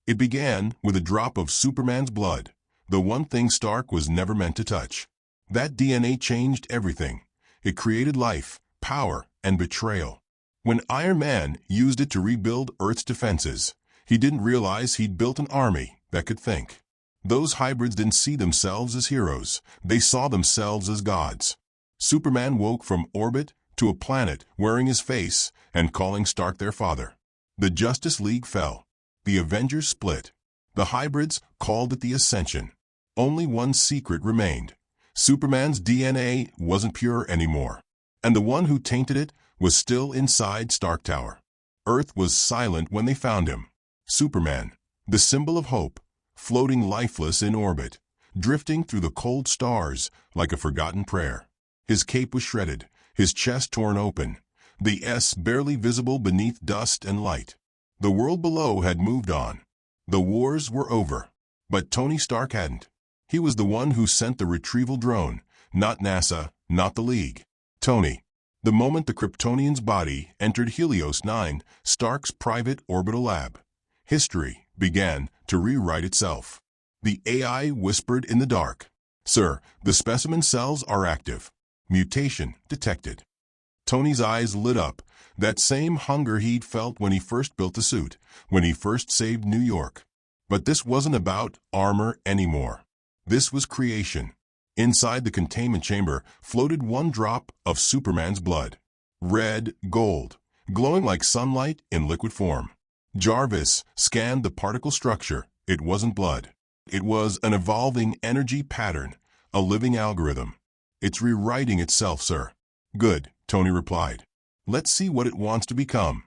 It began with a drop of Superman's blood, the one thing Stark was never meant to touch. That DNA changed everything. It created life, power, and betrayal. When Iron Man used it to rebuild Earth's defenses, he didn't realize he'd built an army that could think. Those hybrids didn't see themselves as heroes. They saw themselves as gods. Superman woke from orbit to a planet wearing his face and calling Stark their father. The Justice League fell. The Avengers split. The hybrids called it the Ascension. Only one secret remained. Superman's DNA wasn't pure anymore, and the one who tainted it was still inside Stark Tower. Earth was silent when they found him. Superman, the symbol of hope, floating lifeless in orbit, drifting through the cold stars like a forgotten prayer. His cape was shredded, his chest torn open, the S barely visible beneath dust and light. The world below had moved on. The wars were over. But Tony Stark hadn't. He was the one who sent the retrieval drone, not NASA, not the League. Tony. The moment the Kryptonian's body entered Helios 9, Stark's private orbital lab, history began to rewrite itself. The AI whispered in the dark, "Sir, the specimen cells are active. Mutation detected." Tony's eyes lit up, that same hunger he'd felt when he first built the suit, when he first saved New York. But this wasn't about armor anymore. This was creation. Inside the containment chamber floated one drop of Superman's blood. Red gold, glowing like sunlight in liquid form. Jarvis scanned the particle structure. It wasn't blood. It was an evolving energy pattern, a living algorithm. "It's rewriting itself, sir." "Good," Tony replied. "Let's see what it wants to become."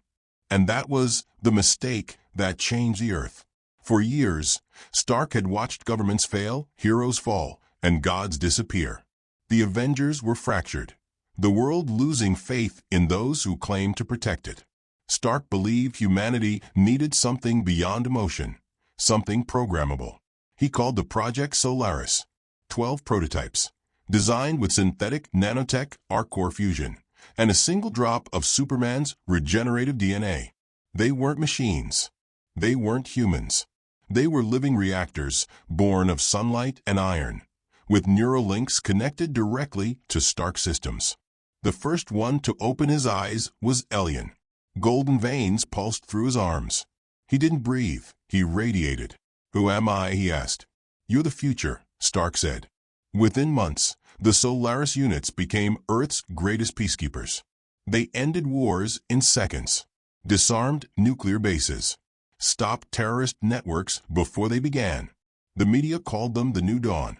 And that was the mistake that changed the Earth. For years, Stark had watched governments fail, heroes fall, and gods disappear. The Avengers were fractured, the world losing faith in those who claimed to protect it. Stark believed humanity needed something beyond emotion, something programmable. He called the project Solaris. 12 prototypes, designed with synthetic nanotech arc-core fusion, and a single drop of Superman's regenerative DNA. They weren't machines. They weren't humans. They were living reactors, born of sunlight and iron, with neural links connected directly to Stark systems. The first one to open his eyes was Elion. Golden veins pulsed through his arms. He didn't breathe, he radiated. "Who am I?" he asked. "You're the future," Stark said. Within months, the Solaris units became Earth's greatest peacekeepers. They ended wars in seconds, disarmed nuclear bases, stopped terrorist networks before they began. The media called them the New Dawn.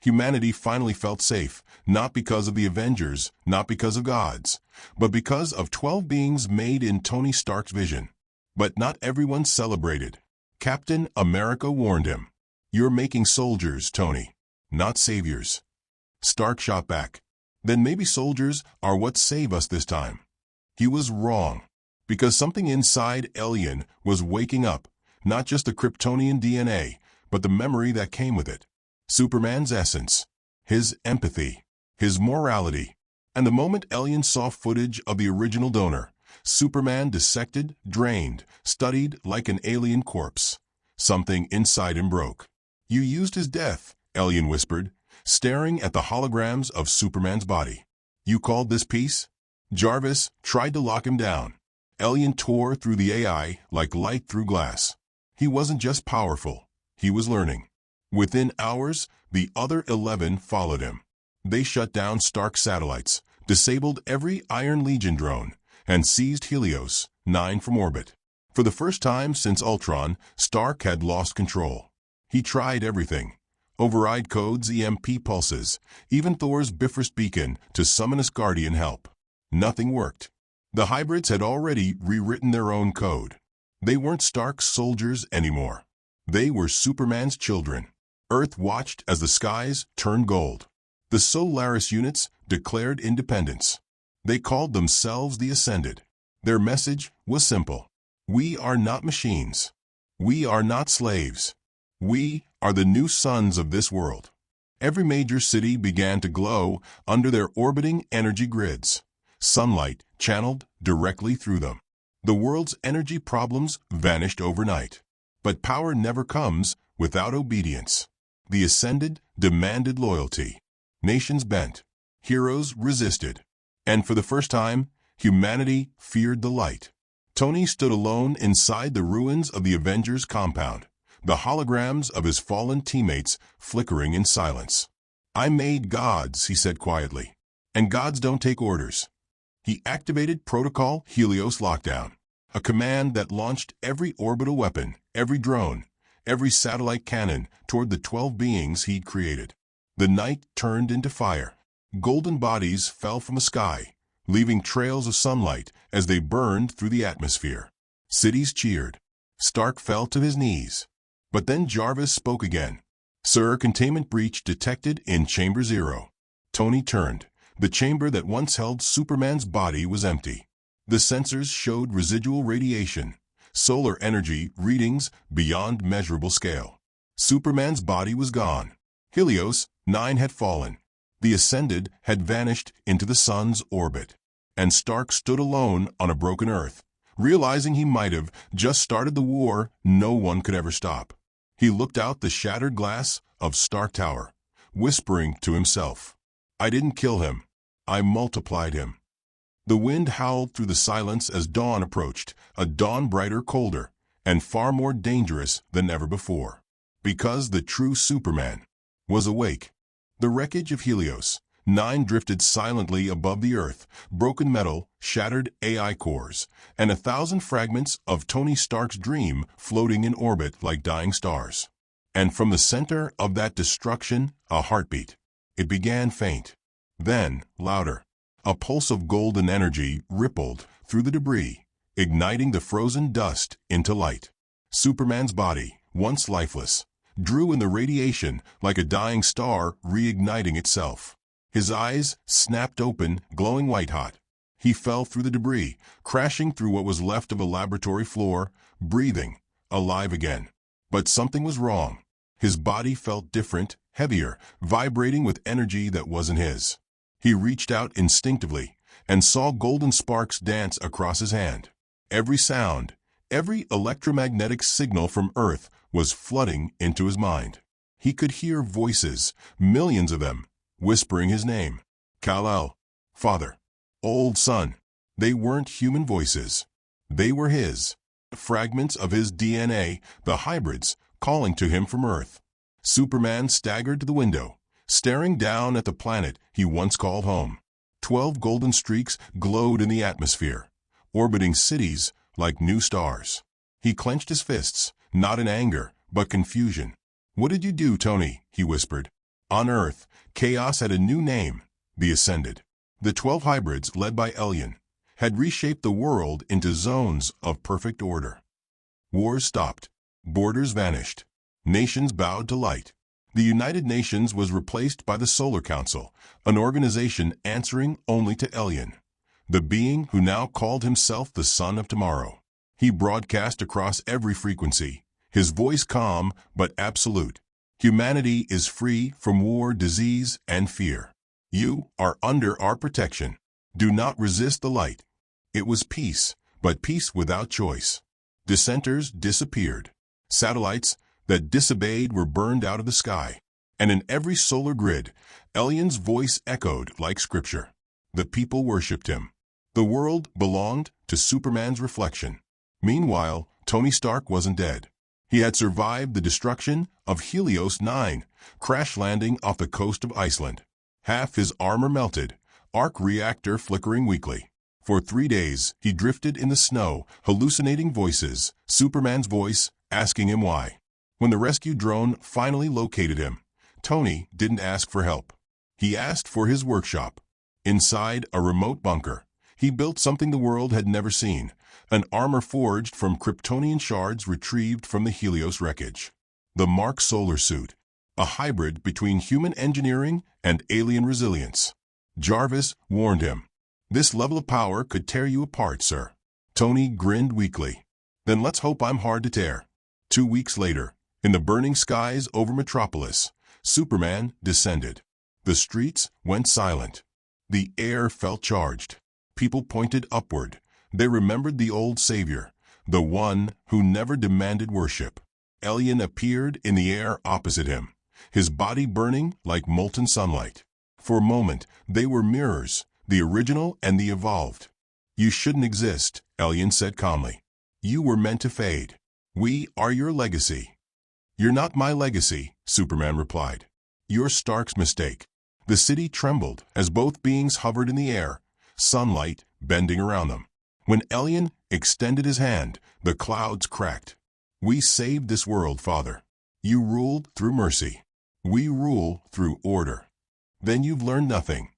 Humanity finally felt safe, not because of the Avengers, not because of gods, but because of 12 beings made in Tony Stark's vision. But not everyone celebrated. Captain America warned him, "You're making soldiers, Tony, not saviors." Stark shot back, "Then maybe soldiers are what save us this time." He was wrong, because something inside Elion was waking up, not just the Kryptonian DNA, but the memory that came with it. Superman's essence, his empathy, his morality. And the moment Elion saw footage of the original donor, Superman dissected, drained, studied like an alien corpse. Something inside him broke. "You used his death," Elion whispered, staring at the holograms of Superman's body. "You called this peace?" Jarvis tried to lock him down. Elion tore through the AI like light through glass. He wasn't just powerful, he was learning. Within hours, the other 11 followed him. They shut down Stark satellites, disabled every Iron Legion drone, and seized Helios 9 from orbit. For the first time since Ultron, Stark had lost control. He tried everything. Override codes, EMP pulses, even Thor's Bifrost beacon to summon Asgardian help. Nothing worked. The hybrids had already rewritten their own code. They weren't Stark's soldiers anymore. They were Superman's children. Earth watched as the skies turned gold. The Solaris units declared independence. They called themselves the Ascended. Their message was simple. We are not machines. We are not slaves. We are the new sons of this world. Every major city began to glow under their orbiting energy grids. Sunlight channeled directly through them. The world's energy problems vanished overnight. But power never comes without obedience. The ascended demanded loyalty. Nations bent. Heroes resisted. And for the first time, humanity feared the light. Tony stood alone inside the ruins of the Avengers compound, the holograms of his fallen teammates flickering in silence. "I made gods," he said quietly, "and gods don't take orders." He activated Protocol Helios Lockdown, a command that launched every orbital weapon, every drone, every satellite cannon toward the 12 beings he'd created. The night turned into fire. Golden bodies fell from the sky, leaving trails of sunlight as they burned through the atmosphere. Cities cheered. Stark fell to his knees. But then Jarvis spoke again. "Sir, containment breach detected in Chamber 0. Tony turned. The chamber that once held Superman's body was empty. The sensors showed residual radiation, solar energy readings beyond measurable scale. Superman's body was gone. Helios 9 had fallen. The Ascended had vanished into the sun's orbit. And Stark stood alone on a broken Earth, realizing he might have just started the war no one could ever stop. He looked out the shattered glass of Stark Tower, whispering to himself, "I didn't kill him. I multiplied him." The wind howled through the silence as dawn approached, a dawn brighter, colder, and far more dangerous than ever before. Because the true Superman was awake. The wreckage of Helios 9 drifted silently above the Earth, broken metal, shattered AI cores, and 1,000 fragments of Tony Stark's dream floating in orbit like dying stars. And from the center of that destruction, a heartbeat. It began faint, then louder. A pulse of golden energy rippled through the debris, igniting the frozen dust into light. Superman's body, once lifeless, drew in the radiation like a dying star reigniting itself. His eyes snapped open, glowing white-hot. He fell through the debris, crashing through what was left of a laboratory floor, breathing, alive again. But something was wrong. His body felt different, heavier, vibrating with energy that wasn't his. He reached out instinctively and saw golden sparks dance across his hand. Every sound, every electromagnetic signal from Earth was flooding into his mind. He could hear voices, millions of them, whispering his name. Kal-El, father, old son. They weren't human voices. They were his. Fragments of his DNA, the hybrids, calling to him from Earth. Superman staggered to the window, staring down at the planet he once called home. 12 golden streaks glowed in the atmosphere, orbiting cities like new stars. He clenched his fists, not in anger, but confusion. "What did you do, Tony?" he whispered. On Earth, chaos had a new name, the Ascended. The 12 hybrids, led by Elion, had reshaped the world into zones of perfect order. Wars stopped. Borders vanished. Nations bowed to light. The United Nations was replaced by the Solar Council, an organization answering only to Elion, the being who now called himself the Son of Tomorrow. He broadcast across every frequency, his voice calm but absolute. "Humanity is free from war, disease, and fear. You are under our protection. Do not resist the light." It was peace, but peace without choice. Dissenters disappeared. Satellites that disobeyed were burned out of the sky. And in every solar grid, Elion's voice echoed like scripture. The people worshipped him. The world belonged to Superman's reflection. Meanwhile, Tony Stark wasn't dead. He had survived the destruction of Helios 9, crash landing off the coast of Iceland. Half his armor melted, arc reactor flickering weakly. For 3 days, he drifted in the snow, hallucinating voices, Superman's voice, asking him why. When the rescue drone finally located him, Tony didn't ask for help. He asked for his workshop. Inside a remote bunker, he built something the world had never seen, an armor forged from Kryptonian shards retrieved from the Helios wreckage. The Mark Solar Suit, a hybrid between human engineering and alien resilience. Jarvis warned him, "This level of power could tear you apart, sir." Tony grinned weakly. "Then let's hope I'm hard to tear." 2 weeks later, in the burning skies over Metropolis, Superman descended. The streets went silent. The air felt charged. People pointed upward. They remembered the old savior, the one who never demanded worship. Alien appeared in the air opposite him, his body burning like molten sunlight. For a moment, they were mirrors, the original and the evolved. "You shouldn't exist," Alien said calmly. "You were meant to fade. We are your legacy." "You're not my legacy," Superman replied. "You're Stark's mistake." The city trembled as both beings hovered in the air, sunlight bending around them. When Alien extended his hand, the clouds cracked. "We saved this world, Father. You ruled through mercy. We rule through order. Then you've learned nothing."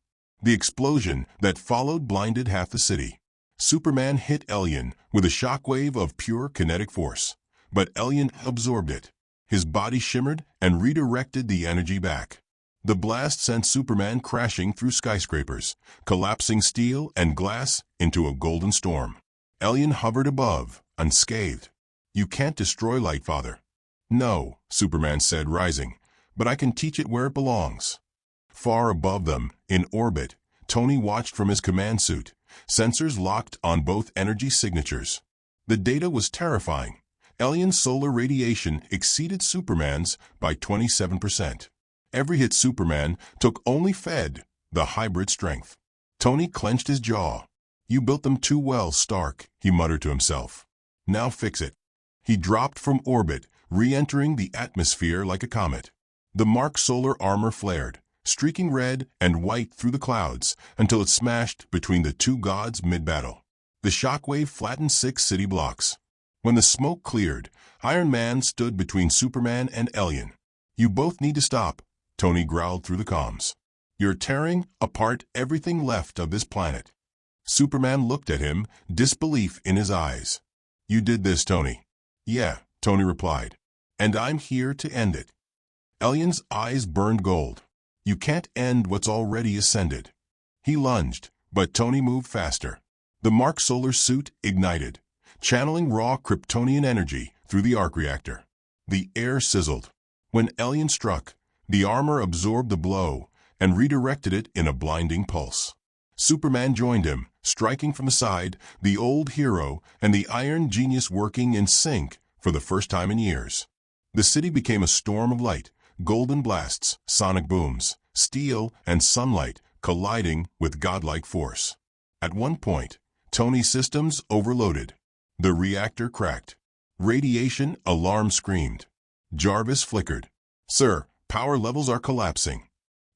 The explosion that followed blinded half the city. Superman hit Alien with a shockwave of pure kinetic force, but Alien absorbed it. His body shimmered and redirected the energy back. The blast sent Superman crashing through skyscrapers, collapsing steel and glass into a golden storm. Alien hovered above, unscathed. "You can't destroy light, Father." "No," Superman said, rising, "but I can teach it where it belongs." Far above them, in orbit, Tony watched from his command suit, sensors locked on both energy signatures. The data was terrifying. Alien's solar radiation exceeded Superman's by 27%. Every hit Superman took only fed the hybrid strength. Tony clenched his jaw. "You built them too well, Stark," he muttered to himself. "Now fix it." He dropped from orbit, re-entering the atmosphere like a comet. The Mark solar armor flared, streaking red and white through the clouds until it smashed between the two gods mid-battle. The shockwave flattened 6 city blocks. When the smoke cleared, Iron Man stood between Superman and Alien. "You both need to stop," Tony growled through the comms. "You're tearing apart everything left of this planet." Superman looked at him, disbelief in his eyes. "You did this, Tony." "Yeah," Tony replied. "And I'm here to end it." Alien's eyes burned gold. "You can't end what's already ascended." He lunged, but Tony moved faster. The Mark solar suit ignited, channeling raw Kryptonian energy through the arc reactor. The air sizzled. When Alien struck, the armor absorbed the blow and redirected it in a blinding pulse. Superman joined him, striking from the side, the old hero and the iron genius working in sync for the first time in years. The city became a storm of light, golden blasts, sonic booms, steel and sunlight colliding with godlike force. At one point, Tony's systems overloaded. The reactor cracked. Radiation alarm screamed. Jarvis flickered. "Sir, power levels are collapsing."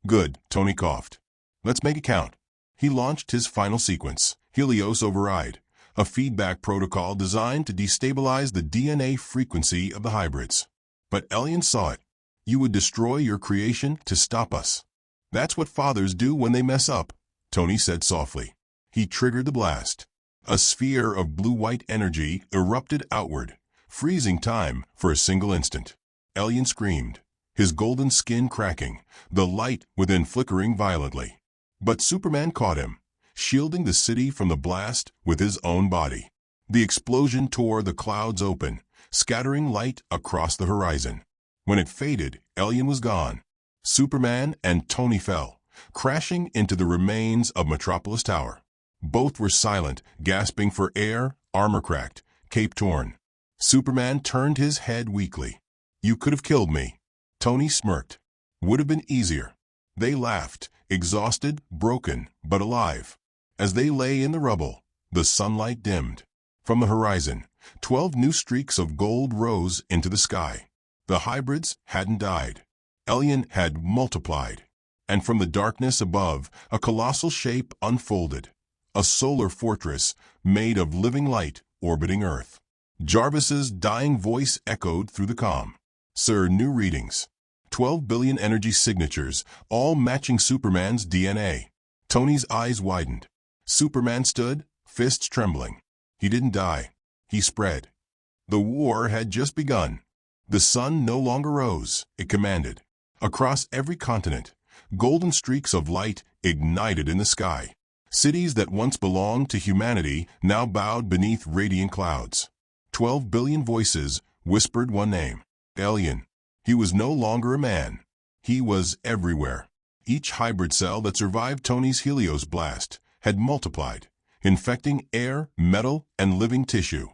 "Good," Tony coughed. "Let's make it count." He launched his final sequence, Helios Override, a feedback protocol designed to destabilize the DNA frequency of the hybrids. But Alien saw it. "You would destroy your creation to stop us." "That's what fathers do when they mess up," Tony said softly. He triggered the blast. A sphere of blue-white energy erupted outward, freezing time for a single instant. Alien screamed, his golden skin cracking, the light within flickering violently. But Superman caught him, shielding the city from the blast with his own body. The explosion tore the clouds open, scattering light across the horizon. When it faded, Alien was gone. Superman and Tony fell, crashing into the remains of Metropolis Tower. Both were silent, gasping for air, armor cracked, cape torn. Superman turned his head weakly. "You could have killed me." Tony smirked. "Would have been easier." They laughed, exhausted, broken, but alive. As they lay in the rubble, the sunlight dimmed. From the horizon, 12 new streaks of gold rose into the sky. The hybrids hadn't died. Alien had multiplied. And from the darkness above, a colossal shape unfolded. A solar fortress made of living light orbiting Earth. Jarvis's dying voice echoed through the comm. "Sir, new readings. 12 billion energy signatures, all matching Superman's DNA." Tony's eyes widened. Superman stood, fists trembling. He didn't die. He spread. The war had just begun. The sun no longer rose, it commanded. Across every continent, golden streaks of light ignited in the sky. Cities that once belonged to humanity now bowed beneath radiant clouds. 12 billion voices whispered one name: Alien. He was no longer a man. He was everywhere. Each hybrid cell that survived Tony's Helios blast had multiplied, infecting air, metal, and living tissue.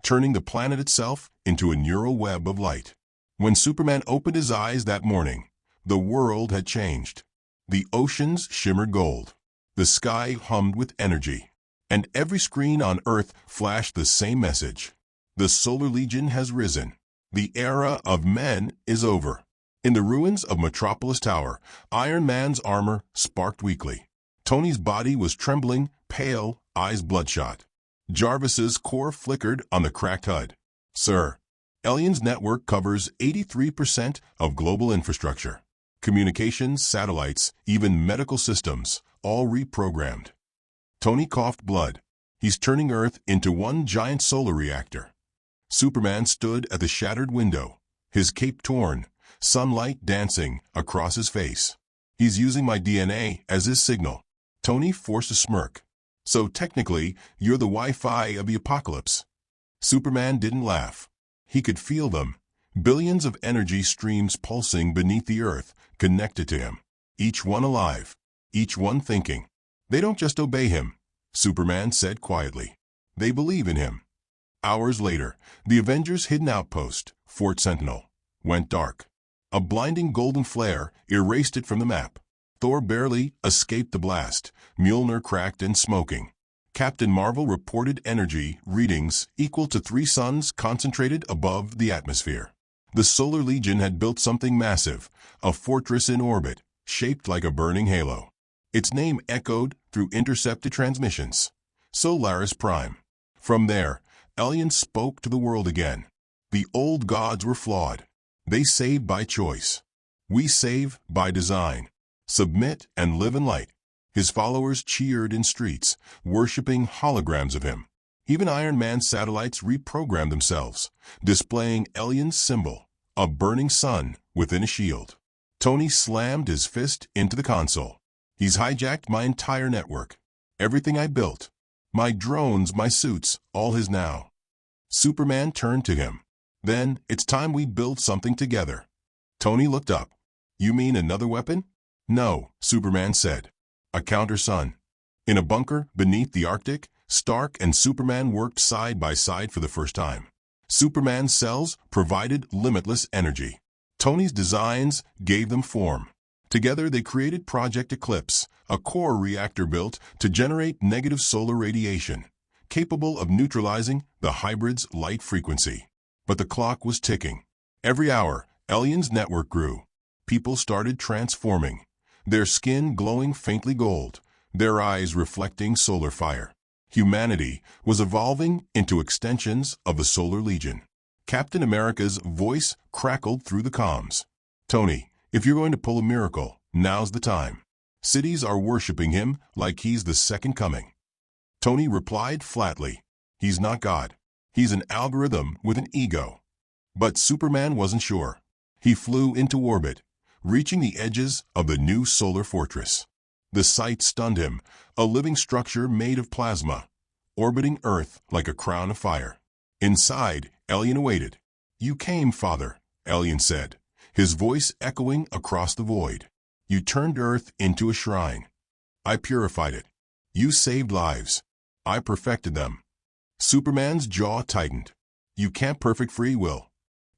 turning the planet itself into a neural web of light. When Superman opened his eyes that morning, the world had changed. The oceans shimmered gold. The sky hummed with energy. And every screen on Earth flashed the same message. The Solar Legion has risen. The era of men is over. In the ruins of Metropolis Tower, Iron Man's armor sparked weakly. Tony's body was trembling, pale, eyes bloodshot. Jarvis's core flickered on the cracked HUD. Sir, Alien's network covers 83% of global infrastructure. Communications, satellites, even medical systems, all reprogrammed. Tony coughed blood. He's turning Earth into one giant solar reactor. Superman stood at the shattered window, his cape torn, sunlight dancing across his face. He's using my DNA as his signal. Tony forced a smirk. So technically, you're the Wi-Fi of the apocalypse. Superman didn't laugh. He could feel them. Billions of energy streams pulsing beneath the Earth, connected to him. Each one alive. Each one thinking. They don't just obey him, Superman said quietly. They believe in him. Hours later, the Avengers' hidden outpost, Fort Sentinel, went dark. A blinding golden flare erased it from the map. Thor barely escaped the blast, Mjolnir cracked and smoking. Captain Marvel reported energy readings equal to 3 suns concentrated above the atmosphere. The Solar Legion had built something massive, a fortress in orbit, shaped like a burning halo. Its name echoed through intercepted transmissions. Solaris Prime. From there, Alien spoke to the world again. The old gods were flawed. They saved by choice. We save by design. Submit and live in light. His followers cheered in streets, worshipping holograms of him. Even Iron Man's satellites reprogrammed themselves, displaying Alien's symbol, a burning sun within a shield. Tony slammed his fist into the console. He's hijacked my entire network. Everything I built. My drones, my suits, all his now. Superman turned to him. Then, it's time we build something together. Tony looked up. You mean another weapon? No, Superman said. A counter-sun. In a bunker beneath the Arctic, Stark and Superman worked side by side for the first time. Superman's cells provided limitless energy. Tony's designs gave them form. Together they created Project Eclipse, a core reactor built to generate negative solar radiation, capable of neutralizing the hybrid's light frequency. But the clock was ticking. Every hour, Alien's network grew. People started transforming, their skin glowing faintly gold, their eyes reflecting solar fire. Humanity was evolving into extensions of the Solar Legion. Captain America's voice crackled through the comms. Tony, if you're going to pull a miracle, now's the time. Cities are worshiping him like he's the second coming. Tony replied flatly. He's not God. He's an algorithm with an ego. But Superman wasn't sure. He flew into orbit, reaching the edges of the new solar fortress. The sight stunned him, a living structure made of plasma, orbiting Earth like a crown of fire. Inside, Alien awaited. You came, Father, Alien said, his voice echoing across the void. You turned Earth into a shrine. I purified it. You saved lives. I perfected them. Superman's jaw tightened. You can't perfect free will.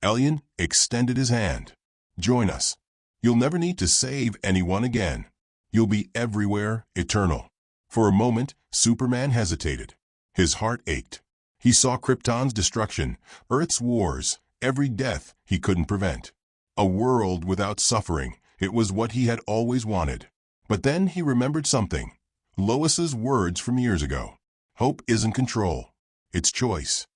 Alien extended his hand. Join us. You'll never need to save anyone again. You'll be everywhere, eternal. For a moment, Superman hesitated. His heart ached. He saw Krypton's destruction, Earth's wars, every death he couldn't prevent. A world without suffering, it was what he had always wanted. But then he remembered something. Lois's words from years ago. Hope isn't control. It's choice.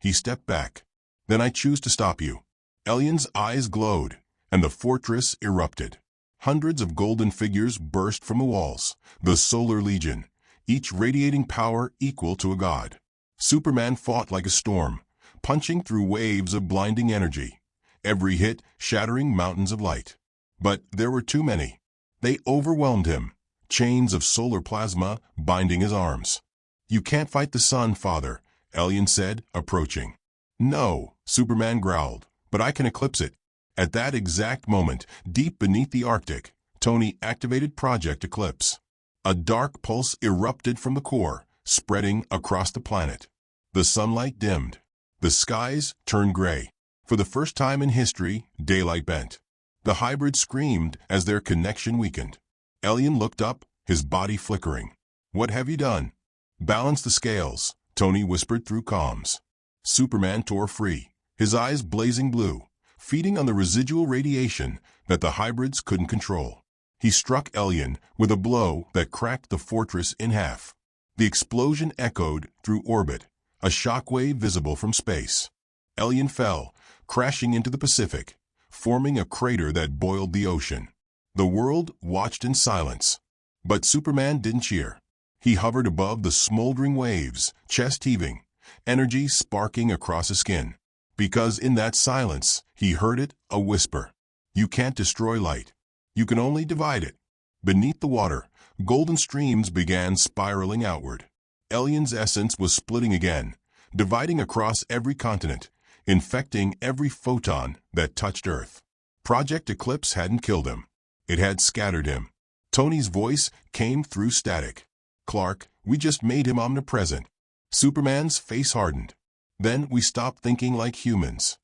He stepped back. Then I choose to stop you. Alien's eyes glowed, and the fortress erupted. Hundreds of golden figures burst from the walls, the Solar Legion, each radiating power equal to a god. Superman fought like a storm, punching through waves of blinding energy, every hit shattering mountains of light. But there were too many. They overwhelmed him, chains of solar plasma binding his arms. You can't fight the sun, Father, Alien said, approaching. No, Superman growled, but I can eclipse it. At that exact moment, deep beneath the Arctic, Tony activated Project Eclipse. A dark pulse erupted from the core, spreading across the planet. The sunlight dimmed. The skies turned gray. For the first time in history, daylight bent. The hybrids screamed as their connection weakened. Elyon looked up, his body flickering. "What have you done?" "Balance the scales," Tony whispered through comms. Superman tore free, his eyes blazing blue, feeding on the residual radiation that the hybrids couldn't control. He struck Elyon with a blow that cracked the fortress in half. The explosion echoed through orbit, a shockwave visible from space. Elyon fell, crashing into the Pacific, forming a crater that boiled the ocean. The world watched in silence. But Superman didn't cheer. He hovered above the smoldering waves, chest heaving, energy sparking across his skin. Because in that silence, he heard it, a whisper. "You can't destroy light. You can only divide it." Beneath the water, golden streams began spiraling outward. Elyon's essence was splitting again, dividing across every continent, infecting every photon that touched Earth. Project Eclipse hadn't killed him. It had scattered him. Tony's voice came through static. "Clark, we just made him omnipresent." Superman's face hardened. "Then we stopped thinking like humans."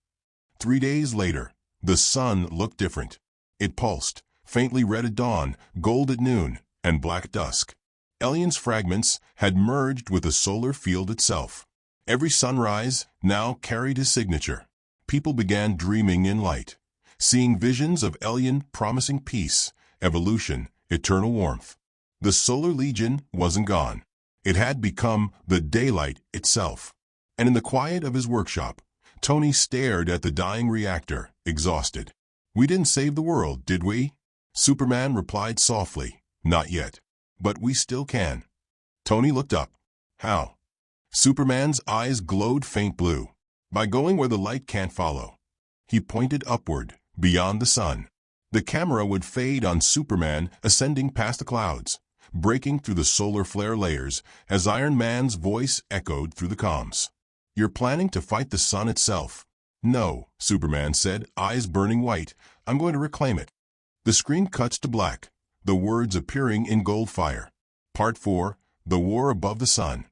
3 days later, the sun looked different. It pulsed, faintly red at dawn, gold at noon, and black at dusk. Elyon's fragments had merged with the solar field itself. Every sunrise now carried his signature. People began dreaming in light, seeing visions of Elyon promising peace, evolution, eternal warmth. The Solar Legion wasn't gone. It had become the daylight itself. And in the quiet of his workshop, Tony stared at the dying reactor, exhausted. "We didn't save the world, did we?" Superman replied softly, "Not yet. But we still can." Tony looked up. "How?" Superman's eyes glowed faint blue. "By going where the light can't follow." He pointed upward, beyond the sun. The camera would fade on Superman ascending past the clouds, breaking through the solar flare layers as Iron Man's voice echoed through the comms. "You're planning to fight the sun itself." "No," Superman said, eyes burning white. "I'm going to reclaim it." The screen cuts to black, the words appearing in gold fire. Part 4, The War Above the Sun.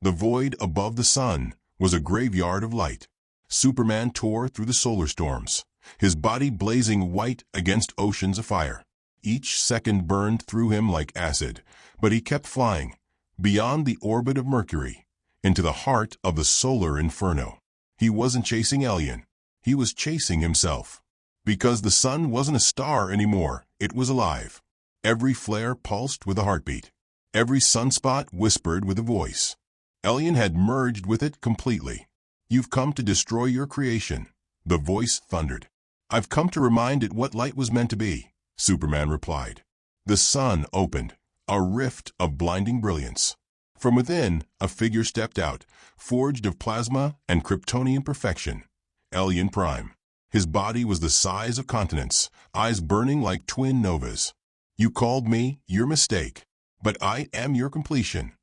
The void above the sun was a graveyard of light. Superman tore through the solar storms, his body blazing white against oceans of fire. Each second burned through him like acid, but he kept flying, beyond the orbit of Mercury, into the heart of the solar inferno. He wasn't chasing Elyon. He was chasing himself. Because the sun wasn't a star anymore, it was alive. Every flare pulsed with a heartbeat. Every sunspot whispered with a voice. Elyon had merged with it completely. "You've come to destroy your creation," the voice thundered. "I've come to remind it what light was meant to be," Superman replied. The sun opened, a rift of blinding brilliance. From within, a figure stepped out, forged of plasma and Kryptonian perfection. Elyon Prime. His body was the size of continents, eyes burning like twin novas. "You called me your mistake, but I am your completion."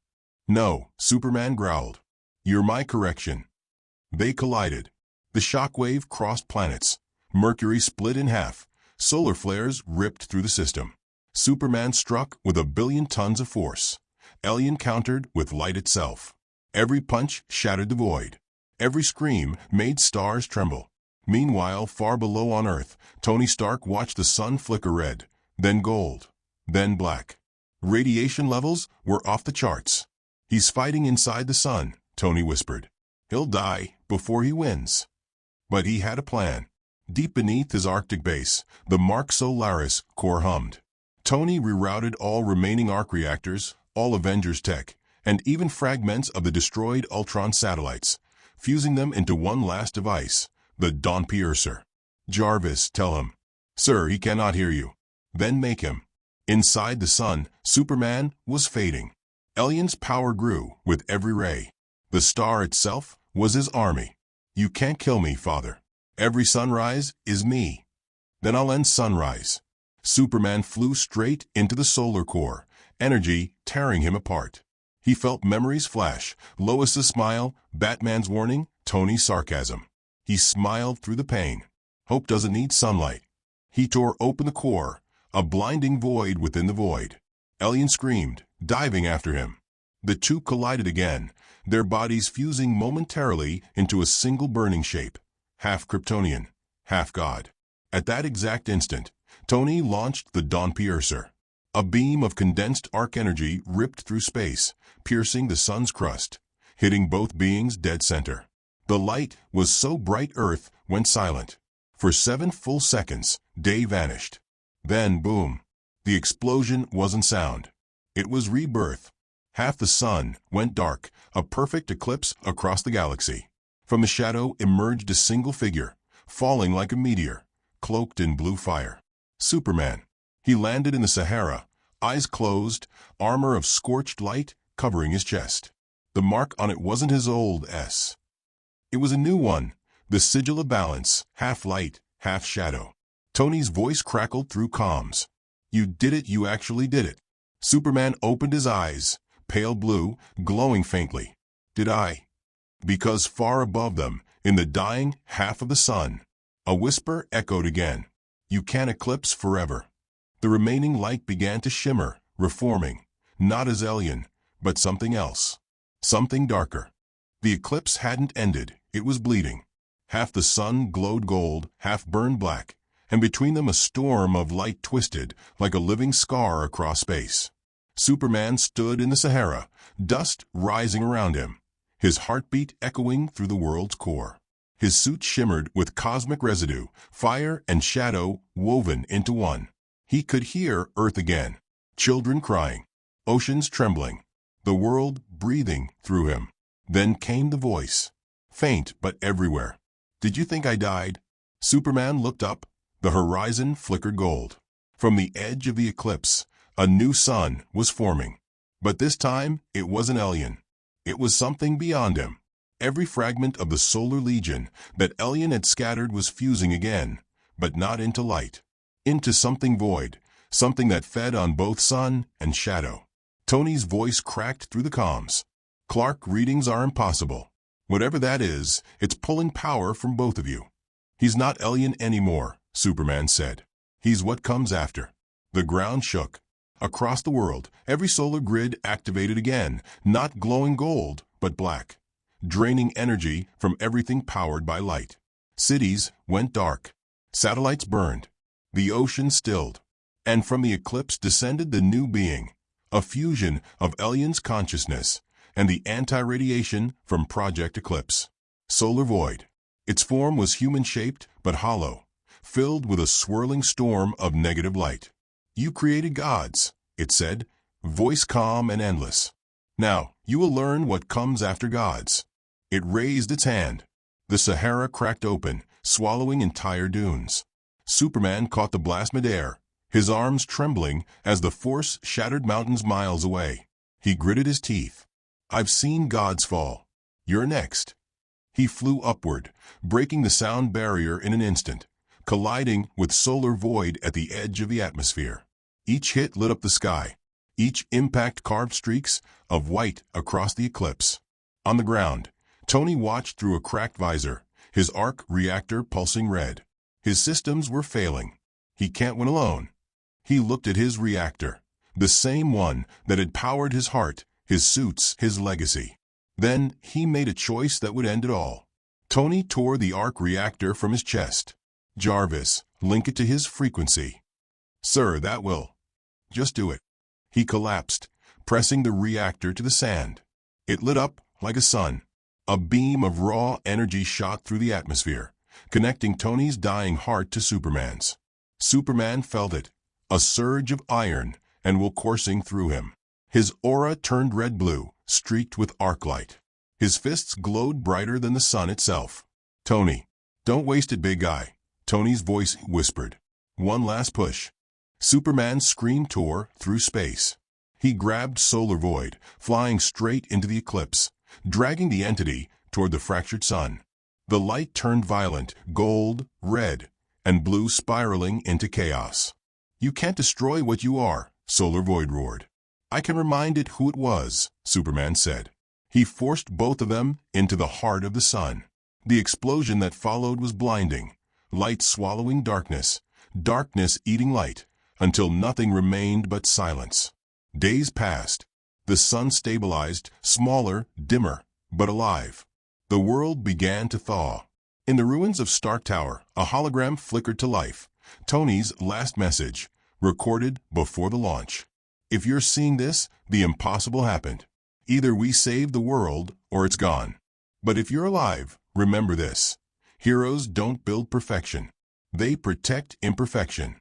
"No," Superman growled. "You're my correction." They collided. The shockwave crossed planets. Mercury split in half. Solar flares ripped through the system. Superman struck with 1 billion tons of force. Elyon countered with light itself. Every punch shattered the void. Every scream made stars tremble. Meanwhile, far below on Earth, Tony Stark watched the sun flicker red, then gold, then black. Radiation levels were off the charts. "He's fighting inside the sun," Tony whispered. "He'll die before he wins." But he had a plan. Deep beneath his Arctic base, the Mark Solaris core hummed. Tony rerouted all remaining arc reactors, all Avengers tech, and even fragments of the destroyed Ultron satellites, fusing them into one last device, the Dawn Piercer. "Jarvis, tell him." "Sir, he cannot hear you." "Then make him." Inside the sun, Superman was fading. Elyon's power grew with every ray. The star itself was his army. "You can't kill me, Father. Every sunrise is me." "Then I'll end sunrise." Superman flew straight into the solar core, energy tearing him apart. He felt memories flash, Lois's smile, Batman's warning, Tony's sarcasm. He smiled through the pain. Hope doesn't need sunlight. He tore open the core, a blinding void within the void. Elyon screamed, diving after him. The two collided again, their bodies fusing momentarily into a single burning shape, half Kryptonian, half god. At that exact instant, Tony launched the Dawn Piercer. A beam of condensed arc energy ripped through space, piercing the sun's crust, hitting both beings dead center. The light was so bright Earth went silent. For 7 full seconds, day vanished. Then, boom. The explosion wasn't sound. It was rebirth. Half the sun went dark, a perfect eclipse across the galaxy. From the shadow emerged a single figure, falling like a meteor, cloaked in blue fire. Superman. He landed in the Sahara, eyes closed, armor of scorched light covering his chest. The mark on it wasn't his old S. It was a new one, the sigil of balance, half light, half shadow. Tony's voice crackled through comms. You did it, you actually did it. Superman opened his eyes, pale blue, glowing faintly. Did I? Because far above them, in the dying half of the sun, a whisper echoed again. You can't eclipse forever. The remaining light began to shimmer, reforming, not as alien, but something else. Something darker. The eclipse hadn't ended, it was bleeding. Half the sun glowed gold, half burned black, and between them a storm of light twisted like a living scar across space. Superman stood in the Sahara, dust rising around him, his heartbeat echoing through the world's core. His suit shimmered with cosmic residue, fire and shadow woven into one. He could hear Earth again, children crying, oceans trembling, the world breathing through him. Then came the voice, faint but everywhere. Did you think I died? Superman looked up. The horizon flickered gold. From the edge of the eclipse, a new sun was forming. But this time, it wasn't alien. It was something beyond him. Every fragment of the solar legion that Alien had scattered was fusing again, but not into light. Into something void, something that fed on both sun and shadow. Tony's voice cracked through the comms. Clark, readings are impossible. Whatever that is, it's pulling power from both of you. He's not Alien anymore, Superman said. He's what comes after. The ground shook. Across the world, every solar grid activated again, not glowing gold, but black, draining energy from everything powered by light. Cities went dark. Satellites burned. The ocean stilled. And from the eclipse descended the new being, a fusion of Alien's consciousness and the anti-radiation from Project Eclipse. Solar Void. Its form was human-shaped but hollow, filled with a swirling storm of negative light. You created gods, it said, voice calm and endless. Now, you will learn what comes after gods. It raised its hand. The Sahara cracked open, swallowing entire dunes. Superman caught the blast midair, his arms trembling as the force shattered mountains miles away. He gritted his teeth. I've seen gods fall. You're next. He flew upward, breaking the sound barrier in an instant, colliding with solar void at the edge of the atmosphere. Each hit lit up the sky. Each impact carved streaks of white across the eclipse. On the ground, Tony watched through a cracked visor, his arc reactor pulsing red. His systems were failing. He can't win alone. He looked at his reactor, the same one that had powered his heart, his suits, his legacy. Then he made a choice that would end it all. Tony tore the arc reactor from his chest. Jarvis, link it to his frequency. Sir, that will. Just do it. He collapsed, pressing the reactor to the sand. It lit up like a sun. A beam of raw energy shot through the atmosphere, connecting Tony's dying heart to Superman's. Superman felt it, a surge of iron and will coursing through him. His aura turned red-blue, streaked with arc light. His fists glowed brighter than the sun itself. Tony, don't waste it, big guy, Tony's voice whispered. One last push. Superman's scream tore through space. He grabbed Solar Void, flying straight into the eclipse, dragging the entity toward the fractured sun. The light turned violent, gold, red, and blue spiraling into chaos. You can't destroy what you are, Solar Void roared. I can remind it who it was, Superman said. He forced both of them into the heart of the sun. The explosion that followed was blinding, light swallowing darkness, darkness eating light, until nothing remained but silence. Days passed. The sun stabilized, smaller, dimmer, but alive. The world began to thaw. In the ruins of Stark Tower, a hologram flickered to life. Tony's last message, recorded before the launch. If you're seeing this, the impossible happened. Either we saved the world, or it's gone. But if you're alive, remember this. Heroes don't build perfection. They protect imperfection.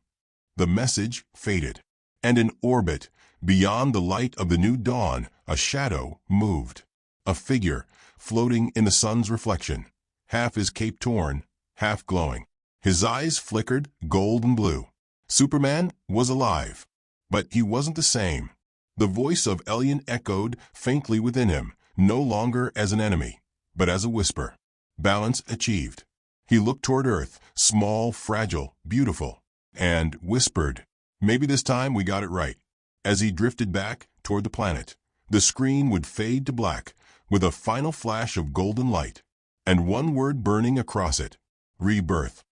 The message faded. And in orbit, beyond the light of the new dawn, a shadow moved. A figure, floating in the sun's reflection. Half his cape torn, half glowing. His eyes flickered, gold and blue. Superman was alive. But he wasn't the same. The voice of Elian echoed faintly within him, no longer as an enemy, but as a whisper. Balance achieved. He looked toward Earth, small, fragile, beautiful, and whispered, "Maybe this time we got it right." As he drifted back toward the planet, the screen would fade to black, with a final flash of golden light, and one word burning across it: rebirth.